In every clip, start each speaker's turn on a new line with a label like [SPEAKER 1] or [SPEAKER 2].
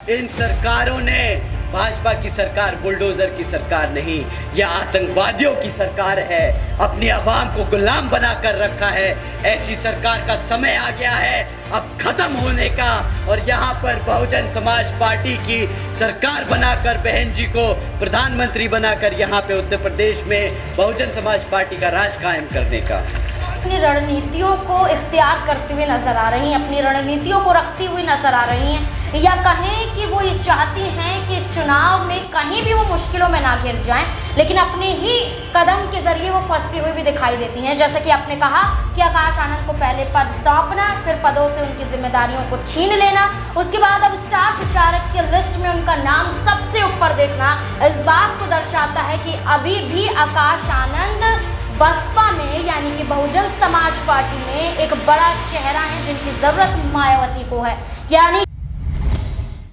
[SPEAKER 1] इन सरकारों ने, भाजपा की सरकार बुलडोजर की सरकार नहीं, यह आतंकवादियों की सरकार है। अपनी आवाम को गुलाम बनाकर रखा है। ऐसी सरकार का समय आ गया है अब खत्म होने का। और यहाँ पर बहुजन समाज पार्टी की सरकार बनाकर, बहन जी को प्रधानमंत्री बनाकर यहाँ पे उत्तर प्रदेश में बहुजन समाज पार्टी का राज कायम करने का।
[SPEAKER 2] अपनी रणनीतियों को इख्तियार करते हुए नजर आ रही हैं, अपनी रणनीतियों को रखती हुई नजर आ रही हैं, या कहें कि वो ये चाहती हैं कि इस चुनाव में कहीं भी वो मुश्किलों में ना घिर जाएं, लेकिन अपने ही कदम के जरिए वो फंसती हुई भी दिखाई देती हैं। जैसे कि आपने कहा कि आकाश आनंद को पहले पद सौंपना, फिर पदों से उनकी जिम्मेदारियों को छीन लेना, उसके बाद अब स्टार प्रचारक के लिस्ट में उनका नाम सबसे ऊपर देखना इस बात को दर्शाता है कि अभी भी आकाश आनंद बसपा में यानी कि बहुजन समाज पार्टी में एक बड़ा चेहरा है जिनकी जरूरत मायावती को है। यानी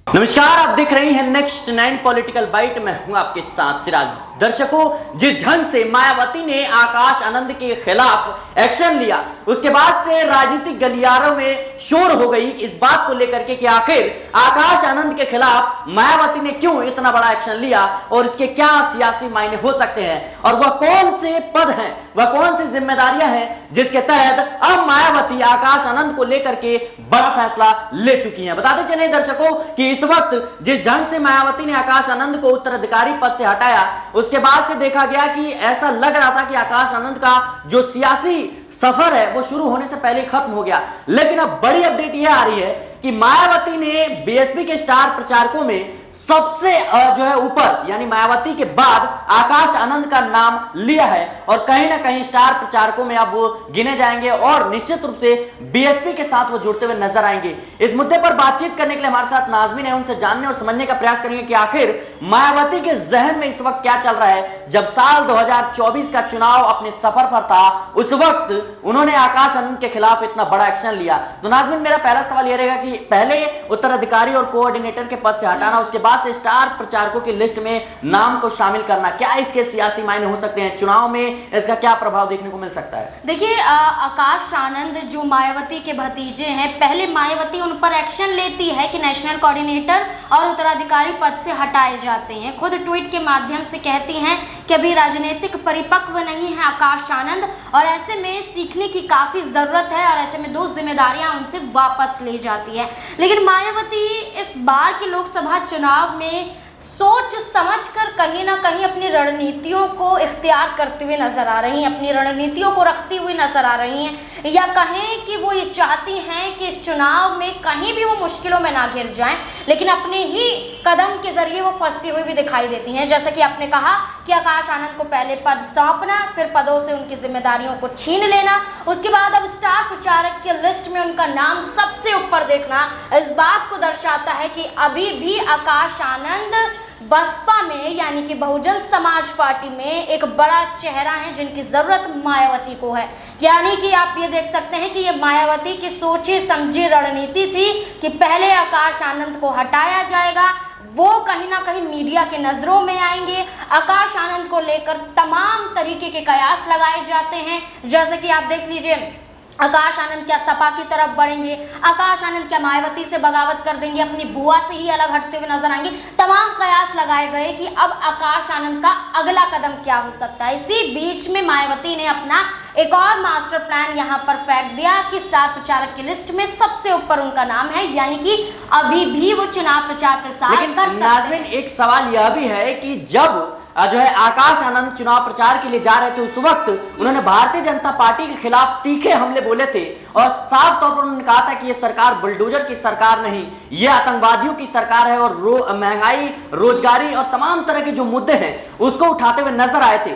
[SPEAKER 3] नमस्कार, आप देख रही हैं नेक्स्ट 9 पॉलिटिकल बाइट में हूं आपके साथ सिराज। दर्शकों, जिस ढंग से मायावती ने आकाश आनंद के खिलाफ एक्शन लिया, उसके बाद से राजनीतिक गलियारों में शोर हो गई इस बात को लेकर के कि आखिर आकाश आनंद के खिलाफ मायावती ने क्यों इतना बड़ा एक्शन लिया और इसके क्या सियासी मायने हो सकते हैं और वह कौन से पद हैं, वह कौन सी जिम्मेदारियां हैं जिसके तहत अब मायावती आकाश आनंद को लेकर के बड़ा फैसला ले चुकी हैं। बताते चले दर्शकों कि इस वक्त जिस ढंग से मायावती ने आकाश आनंद को उत्तराधिकारी पद से हटाया, उसके बाद से देखा गया कि ऐसा लग रहा था कि आकाश आनंद का जो सियासी सफर है वो शुरू होने से पहले खत्म हो गया। लेकिन अब बड़ी अपडेट यह आ रही है कि मायावती ने बीएसपी के स्टार प्रचारकों में सबसे जो है ऊपर यानी मायावती के बाद आकाश आनंद का नाम लिया है और कहीं ना कहीं स्टार प्रचारकों में अब वो गिने जाएंगे और निश्चित रूप से बीएसपी के साथ वो जुड़ते हुए नजर आएंगे। इस मुद्दे पर बातचीत करने के लिए हमारे साथ नाज़मीन है, उनसे जानने और समझने का प्रयास करेंगे कि आखिर मायावती के जहन में इस वक्त क्या चल रहा है। जब साल 2024 का चुनाव अपने सफर पर था, उस वक्त उन्होंने आकाश आनंद के खिलाफ इतना बड़ा एक्शन लिया। तो नाज़मीन, मेरा पहला सवाल यह रहेगा कि पहले उत्तराधिकारी और कोऑर्डिनेटर के पद से हटाना, उसके बाद से स्टार प्रचारकों की लिस्ट में नाम को शामिल करना, क्या इसके सियासी मायने हो सकते हैं? चुनाव में इसका क्या प्रभाव देखने को मिल सकता है?
[SPEAKER 2] देखिए, आकाश आनंद जो मायावती के भतीजे हैं, पहले मायावती उन पर एक्शन लेती है कि नेशनल कोऑर्डिनेटर और उत्तराधिकारी पद से हटाए जाते हैं। खुद ट्वीट के माध्यम से कहती हैं कि अभी राजनीतिक परिपक्व नहीं है आकाश आनंद और ऐसे में सीखने की काफी जरूरत है और ऐसे में 2 जिम्मेदारियां उनसे वापस ली जाती है। लेकिन मायावती इस बार के लोकसभा चुनाव में सोच समझकर कहीं ना कहीं अपनी रणनीतियों को इख्तियार करते हुए नजर आ रही हैं, अपनी रणनीतियों को रखती हुई नजर आ रही हैं, या कहें कि वो ये चाहती हैं कि इस चुनाव में कहीं भी वो मुश्किलों में ना घिर जाएं, लेकिन अपने ही कदम के जरिए वो फंसती हुई भी दिखाई देती हैं। जैसे कि आपने कहा कि आकाश आनंद को पहले पद सौंपना, फिर पदों से उनकी जिम्मेदारियों को छीन लेना, उसके बाद अब स्टार प्रचारक के लिस्ट में उनका नाम सबसे ऊपर देखना इस बात को दर्शाता है कि अभी भी आकाश आनंद बसपा में यानी कि बहुजन समाज पार्टी में एक बड़ा चेहरा है जिनकी जरूरत मायावती को है। यानी कि आप ये देख सकते हैं कि ये मायावती की सोची समझी रणनीति थी कि पहले आकाश आनंद को हटाया जाएगा, वो कहीं ना कहीं मीडिया के नजरों में आएंगे। आकाश आनंद को लेकर तमाम तरीके के कयास लगाए जाते हैं, जैसे कि आप देख लीजिए, आकाश आनंद क्या सपा की तरफ बढ़ेंगे, आकाश आनंद क्या मायावती से बगावत कर देंगे, अपनी बुआ से ही अलग हटते हुए नजर आएंगे। तमाम कयास लगाए गए कि अब आकाश आनंद का अगला कदम क्या हो सकता है। इसी बीच में मायावती ने अपना एक और मास्टर प्लान यहाँ पर फेंक दिया कि स्टार प्रचारक की लिस्ट में सबसे ऊपर उनका नाम है, यानी कि अभी भी वो चुनाव प्रचार प्रसार कर सकते हैं।
[SPEAKER 3] नाज़मीन, एक सवाल यह भी है कि जब जो है आकाश आनंद चुनाव प्रचार के लिए जा रहे थे, उस वक्त उन्होंने भारतीय जनता पार्टी के खिलाफ तीखे हमले बोले थे और साफ तौर पर उन्होंने कहा था कि यह सरकार बुलडोजर की सरकार नहीं, यह आतंकवादियों की सरकार है और महंगाई, रोजगारी और तमाम तरह के जो मुद्दे हैं उसको उठाते हुए नजर आए थे।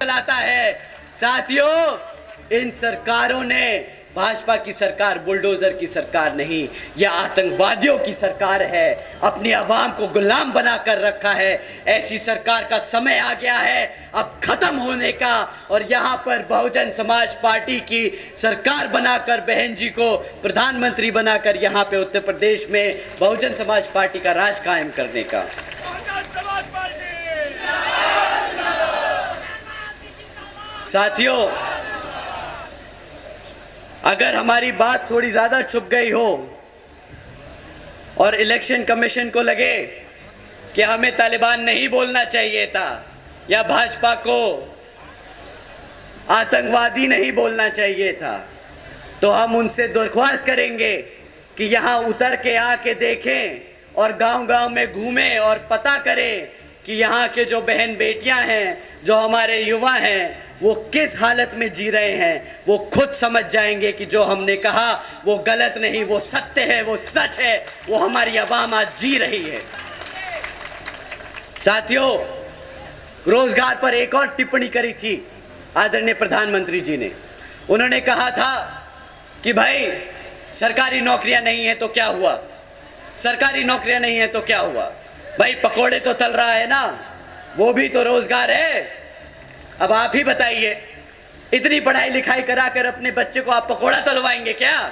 [SPEAKER 1] चलाता है साथियों, इन सरकारों ने, भाजपा की सरकार बुलडोजर की सरकार नहीं, यह आतंकवादियों की सरकार है। अपनी आवाम को गुलाम बनाकर रखा है। ऐसी सरकार का समय आ गया है अब खत्म होने का। और यहाँ पर बहुजन समाज पार्टी की सरकार बनाकर, बहन जी को प्रधानमंत्री बनाकर यहाँ पे उत्तर प्रदेश में बहुजन समाज पार्टी का राज कायम करने का। साथियों, अगर हमारी बात थोड़ी ज्यादा छुप गई हो और इलेक्शन कमीशन को लगे कि हमें तालिबान नहीं बोलना चाहिए था या भाजपा को आतंकवादी नहीं बोलना चाहिए था, तो हम उनसे दरख्वास्त करेंगे कि यहाँ उतर के आके देखें और गांव-गांव में घूमें और पता करें कि यहाँ के जो बहन बेटियाँ हैं, जो हमारे युवा हैं, वो किस हालत में जी रहे हैं। वो खुद समझ जाएंगे कि जो हमने कहा वो गलत नहीं, वो सत्य है, वो सच है, वो हमारी आवाम आज जी रही है। साथियों, रोजगार पर एक और टिप्पणी करी थी आदरणीय प्रधानमंत्री जी ने। उन्होंने कहा था कि भाई सरकारी नौकरियां नहीं है तो क्या हुआ, सरकारी नौकरियां नहीं है तो क्या हुआ, भाई पकोड़े तो तल रहा है ना, वो भी तो रोजगार है। अब आप ही बताइए, इतनी पढ़ाई लिखाई कराकर अपने बच्चे को आप पकोड़ा तलवाएंगे क्या?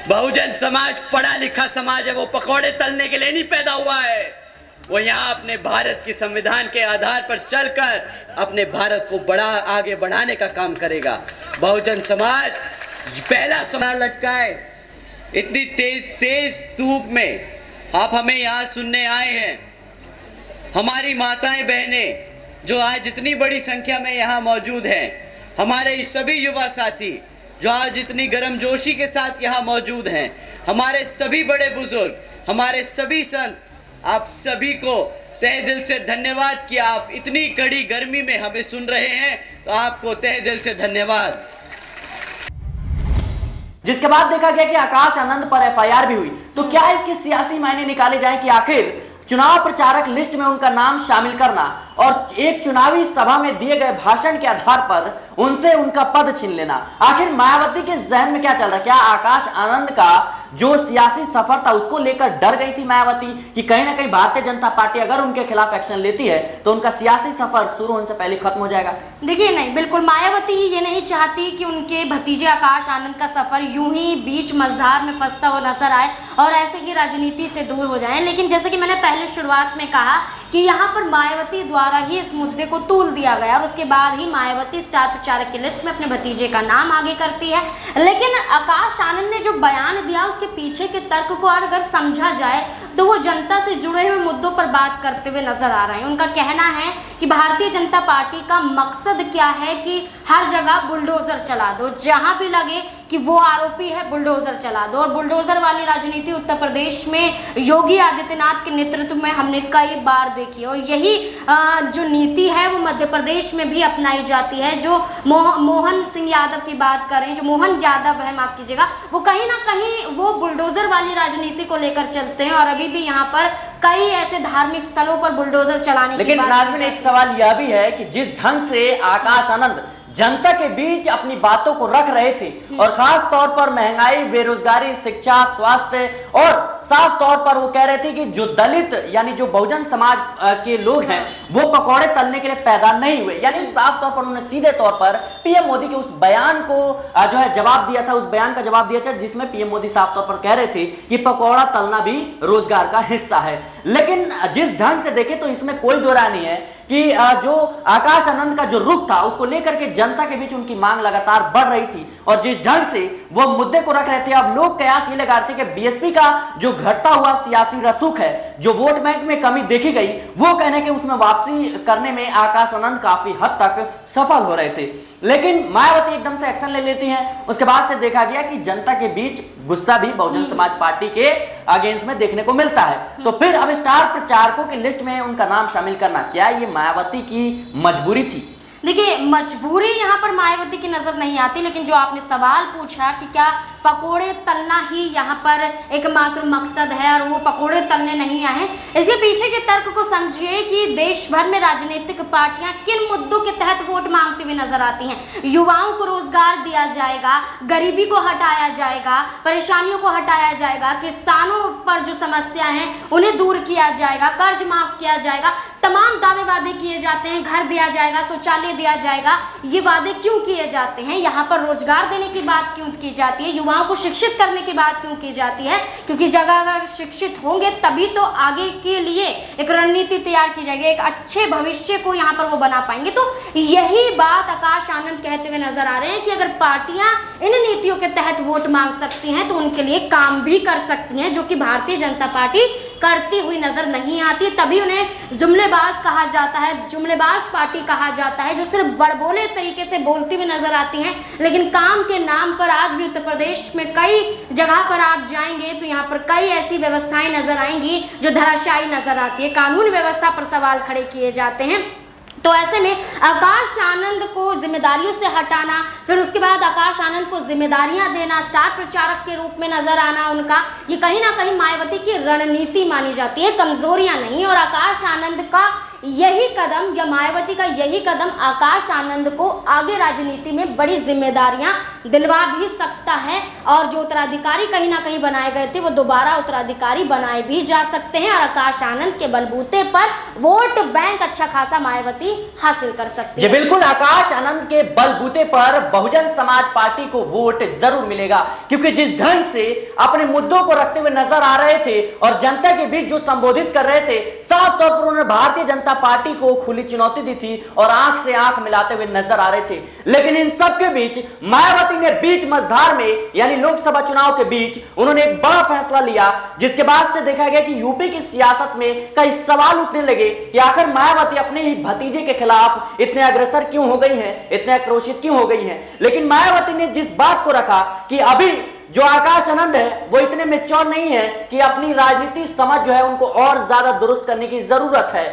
[SPEAKER 1] बहुजन समाज पढ़ा लिखा समाज है, वो पकोड़े तलने के लिए नहीं पैदा हुआ है। वो यहाँ अपने भारत की संविधान के आधार पर चलकर अपने भारत को आगे बढ़ाने का काम करेगा। बहुजन समाज पहला सवाल लटकाए, इतनी तेज धूप में आप हमें यहाँ सुनने आए हैं। हमारी माताएं बहनें जो आज इतनी बड़ी संख्या में यहाँ मौजूद हैं, हमारे सभी युवा साथी जो आज इतनी गर्मजोशी के साथ यहाँ मौजूद हैं, हमारे सभी बड़े बुजुर्ग, हमारे सभी संत, आप सभी को तहे दिल से धन्यवाद कि आप इतनी कड़ी गर्मी में हमें सुन रहे हैं, तो आपको तहे दिल से धन्यवाद।
[SPEAKER 3] जिसके बाद देखा गया कि आकाश आनंद पर एफआईआर भी हुई, तो क्या इसके सियासी मायने निकाले जाएं कि आखिर चुनाव प्रचारक लिस्ट में उनका नाम शामिल करना और एक चुनावी सभा में दिए गए भाषण के आधार पर उनसे उनका पद छीन लेना, आखिर मायावती के जहन में क्या चल रहा है? क्या आकाश आनंद का जो सियासी सफर था उसको लेकर डर गई थी मायावती कि कहीं ना कहीं भारतीय जनता पार्टी अगर उनके खिलाफ एक्शन लेती है तो उनका सियासी सफर शुरू होने से पहले खत्म हो जाएगा?
[SPEAKER 2] देखिए नहीं, बिल्कुल मायावती ये नहीं चाहती कि उनके भतीजे आकाश आनंद का सफर यूं ही बीच मझधार में फंसता हुआ नजर आए और ऐसे ही राजनीति से दूर हो जाए। लेकिन जैसे कि मैंने पहले शुरुआत में कहा कि यहाँ पर मायावती द्वारा ही इस मुद्दे को तूल दिया गया और उसके बाद ही मायावती स्टार प्रचारक की लिस्ट में अपने भतीजे का नाम आगे करती है। लेकिन आकाश आनंद ने जो बयान दिया उसके पीछे के तर्क को अगर समझा जाए तो वो जनता से जुड़े हुए मुद्दों पर बात करते हुए नजर आ रहे हैं। उनका कहना है कि भारतीय जनता पार्टी का मकसद क्या है कि हर जगह बुलडोजर चला दो, जहां भी लगे कि वो आरोपी है बुलडोजर चला दो। और बुलडोजर वाली राजनीति उत्तर प्रदेश में योगी आदित्यनाथ के नेतृत्व में हमने कई बार देखी और यही जो नीति है वो मध्य प्रदेश में भी अपनाई जाती है। जो मोहन सिंह यादव की बात करें, जो मोहन यादव है, माफ कीजिएगा, वो कहीं ना कहीं वो बुलडोजर वाली राजनीति को लेकर चलते हैं और अभी भी यहाँ पर कई ऐसे धार्मिक स्थलों पर बुलडोजर चलाने की
[SPEAKER 3] लेकिन नाज़मीन एक सवाल यह भी है कि जिस ढंग से आकाश आनंद जनता के बीच अपनी बातों को रख रहे थे और खास तौर पर महंगाई, बेरोजगारी, शिक्षा, स्वास्थ्य और साफ तौर पर वो कह रहे थे कि जो दलित यानी जो बहुजन समाज के लोग हैं वो पकौड़े तलने के लिए पैदा नहीं हुए, यानी साफ तौर पर उन्होंने सीधे तौर पर पीएम मोदी के उस बयान को जो है जवाब दिया था, उस बयान का जवाब दिया था जिसमें पीएम मोदी साफ तौर पर कह रहे थे कि पकौड़ा तलना भी रोजगार का हिस्सा है। लेकिन जिस ढंग से देखे तो इसमें कोई दो राय नहीं है कि जो आकाश आनंद का जो रुख था उसको लेकर के जनता के बीच उनकी मांग लगातार बढ़ रही थी और जिस ढंग से वो मुद्दे को रख रहे थे, अब लोग कयास ये लगा रहे थे कि बीएसपी का जो घटता हुआ सियासी रसूख है, जो वोट बैंक में कमी देखी गई, वो कहने के उसमें वापसी करने में आकाश आनंद काफी हद तक सफल हो रहे थे। लेकिन मायावती एकदम से एक्शन ले लेती हैं। उसके बाद से देखा गया कि जनता के बीच गुस्सा भी बहुजन समाज पार्टी के अगेंस्ट में देखने को मिलता है। तो फिर अब स्टार प्रचारकों की लिस्ट में उनका नाम शामिल करना, क्या ये मायावती की मजबूरी थी?
[SPEAKER 2] देखिए, मजबूरी यहाँ पर मायावती की नजर नहीं आती, लेकिन जो आपने सवाल पूछा कि क्या पकोड़े तलना ही यहाँ पर एकमात्र मकसद है और वो पकोड़े तलने नहीं आए, इसके पीछे के तर्क को समझिए कि देश भर में राजनीतिक पार्टियां किन मुद्दों के तहत वोट मांगती हुई नजर आती हैं। युवाओं को रोजगार दिया जाएगा, गरीबी को हटाया जाएगा, परेशानियों को हटाया जाएगा, किसानों पर जो समस्या है उन्हें दूर किया जाएगा, कर्ज माफ किया जाएगा, तमाम दावे वादे किए जाते हैं, घर दिया जाएगा, शौचालय दिया जाएगा। ये वादे क्यों किए जाते हैं? यहाँ पर रोजगार देने की बात क्यों की जाती है? युवाओं को शिक्षित करने की बात क्यों की जाती है? क्योंकि जगह अगर शिक्षित होंगे तभी तो आगे के लिए एक रणनीति तैयार की जाएगी, एक अच्छे भविष्य को यहाँ पर वो बना पाएंगे। तो यही बात आकाश आनंद कहते हुए नजर आ रहे हैं कि अगर पार्टियां इन नीतियों के तहत वोट मांग सकती हैं तो उनके लिए काम भी कर सकती हैं, जो कि भारतीय जनता पार्टी करती हुई नजर नहीं आती। तभी उन्हें जुमलेबाज कहा जाता है, जुमलेबाज पार्टी कहा जाता है, जो सिर्फ बड़बोले तरीके से बोलती हुई नजर आती हैं, लेकिन काम के नाम पर आज भी उत्तर प्रदेश में कई जगह पर आप जाएंगे तो यहाँ पर कई ऐसी व्यवस्थाएं नजर आएंगी जो धराशायी नजर आती है, कानून व्यवस्था पर सवाल खड़े किए जाते हैं। तो ऐसे में आकाश आनंद को जिम्मेदारियों से हटाना, फिर उसके बाद आकाश आनंद को जिम्मेदारियां देना, स्टार प्रचारक के रूप में नजर आना उनका, ये कहीं ना कहीं मायावती की रणनीति मानी जाती है, कमजोरियां नहीं। और आकाश आनंद का यही कदम या मायावती का यही कदम आकाश आनंद को आगे राजनीति में बड़ी जिम्मेदारियां दिलवा भी सकता है, और जो उत्तराधिकारी कहीं ना कहीं बनाए गए थे वो दोबारा उत्तराधिकारी बनाए भी जा सकते हैं, और आकाश आनंद के बलबूते पर वोट बैंक अच्छा खासा मायावती हासिल कर सकती है।
[SPEAKER 3] जी बिल्कुल, आकाश आनंद के बलबूते पर बहुजन समाज पार्टी को वोट जरूर मिलेगा, क्योंकि जिस ढंग से अपने मुद्दों को रखते हुए नजर आ रहे थे और जनता के बीच जो संबोधित कर रहे थे, साफ तौर पर उन्होंने भारतीय जनता पार्टी को खुली चुनौती दी थी और आंख से आंख मिलाते हुए नजर आ रहे थे। लेकिन इन सब के बीच मायावती ने बीच मझधार में यानी लोकसभा चुनाव के बीच उन्होंने एक बड़ा फैसला लिया, जिसके बाद से देखा गया कि यूपी की सियासत में कई सवाल उठने लगे कि आखिर मायावती अपने ही भतीजे के खिलाफ इतने अग्रसर क्यों हो गई हैं, इतने आक्रोशित क्यों हो गई हैं। लेकिन मायावती ने जिस बात को रखा कि अभी जो आकाश आनंद है वो इतने मैच्योर नहीं है कि अपनी राजनीति समझ जो है उनको और ज्यादा दुरुस्त करने की जरूरत है।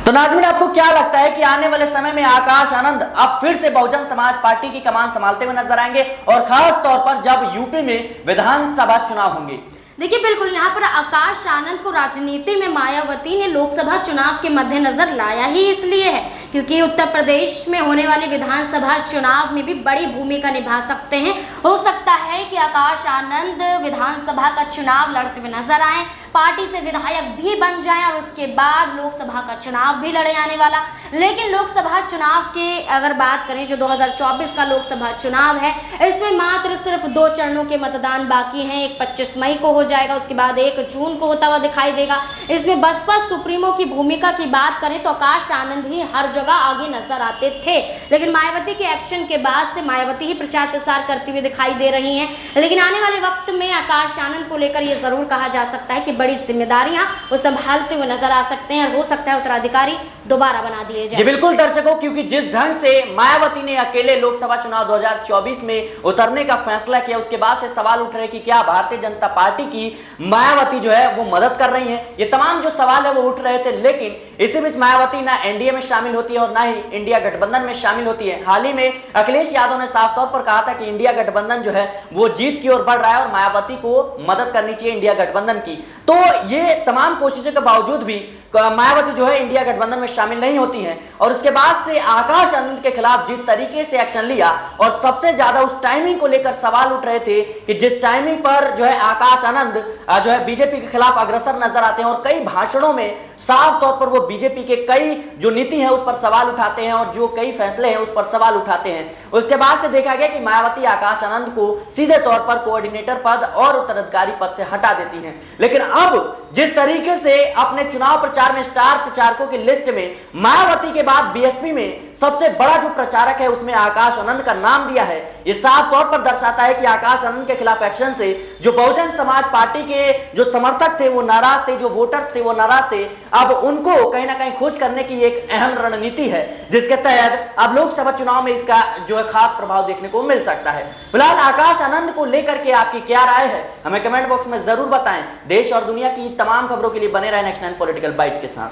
[SPEAKER 3] तो नाज़रीन, आपको क्या लगता है कि आने वाले समय में आकाश आनंद अब फिर से बहुजन समाज पार्टी की कमान संभालते हुए नजर आएंगे, और खास तौर पर जब यूपी में विधानसभा चुनाव होंगे?
[SPEAKER 2] देखिए बिल्कुल, यहाँ पर आकाश आनंद को राजनीति में मायावती ने लोकसभा चुनाव के मद्देनजर लाया ही इसलिए है क्योंकि उत्तर प्रदेश में होने वाले विधानसभा चुनाव में भी बड़ी भूमिका निभा सकते हैं। हो सकता है कि आकाश आनंद विधानसभा का चुनाव लड़ते हुए नजर आए, पार्टी से विधायक भी बन जाएं और उसके बाद लोकसभा का चुनाव भी लड़े आने वाला। लेकिन लोकसभा चुनाव के अगर बात करें, जो 2024 का लोकसभा चुनाव है, इसमें मात्र सिर्फ 2 चरणों के मतदान बाकी हैं। एक 25 मई को हो जाएगा, उसके बाद 1 जून को होता हुआ दिखाई देगा। इसमें बसपा सुप्रीमो की भूमिका की बात करें तो आकाश आनंद ही हर जगह आगे नजर आते थे, लेकिन मायावती के एक्शन के बाद से मायावती ही प्रचार प्रसार करती हुई दिखाई दे रही हैं। लेकिन आने वाले वक्त में आकाश आनंद को लेकर यह जरूर कहा जा सकता है कि बड़ी जिम्मेदारियां वो संभालते हुए नजर आ सकते हैं, और हो सकता है उत्तराधिकारी दोबारा बना दिए जाए।
[SPEAKER 3] जी बिल्कुल दर्शकों, क्योंकि जिस ढंग से मायावती ने अकेले लोकसभा चुनाव 2024 में उतरने का फैसला किया, उसके बाद से सवाल उठ रहे कि क्या भारतीय जनता पार्टी की मायावती जो है वो मदद कर रही है। ये तमाम जो सवाल है वो उठ रहे थे, लेकिन इसी बीच मायावती ना एनडीए में शामिल होती है और ना ही इंडिया गठबंधन में शामिल होती है। हाल ही में अखिलेश यादव ने साफ तौर पर कहा था कि इंडिया गठबंधन जो है वो जीत की ओर बढ़ रहा है और मायावती को मदद करनी चाहिए इंडिया गठबंधन की। तो ये तमाम कोशिशों के बावजूद भी मायावती जो है इंडिया गठबंधन में शामिल नहीं होती हैं, और उसके बाद से आकाश आनंद के खिलाफ जिस तरीके से एक्शन लिया, और सबसे ज्यादा उस टाइमिंग को लेकर सवाल उठ रहे थे कि जिस टाइमिंग पर जो है आकाश आनंद जो है बीजेपी के खिलाफ अग्रसर नजर आते हैं और कई भाषणों में साफ तौर पर वो बीजेपी के कई जो नीति है उस पर सवाल उठाते हैं और जो कई फैसले हैं उस पर सवाल उठाते हैं। उसके बाद से देखा गया कि मायावती आकाश आनंद को सीधे तौर पर कोऑर्डिनेटर पद और उत्तराधिकारी पद से हटा देती हैं। लेकिन अब जिस तरीके से अपने चुनाव प्रचार में स्टार प्रचारकों की लिस्ट में मायावती के बाद बीएसपी में सबसे बड़ा जो प्रचारक है उसमें आकाश आनंद का नाम दिया है, ये साफ तौर पर दर्शाता है कि आकाश आनंद के खिलाफ एक्शन से जो बहुजन समाज पार्टी के जो समर्थक थे वो नाराज थे, जो वोटर्स थे वो नाराज थे। अब उनको कहीं ना कहीं खुश करने की एक अहम रणनीति है, जिसके तहत अब लोकसभा चुनाव में इसका जो है खास प्रभाव देखने को मिल सकता है। फिलहाल आकाश आनंद को लेकर के आपकी क्या राय है, हमें कमेंट बॉक्स में जरूर बताएं। देश और दुनिया की तमाम खबरों के लिए बने रहे नेक्स्ट 9 पॉलिटिकल बाइट के साथ।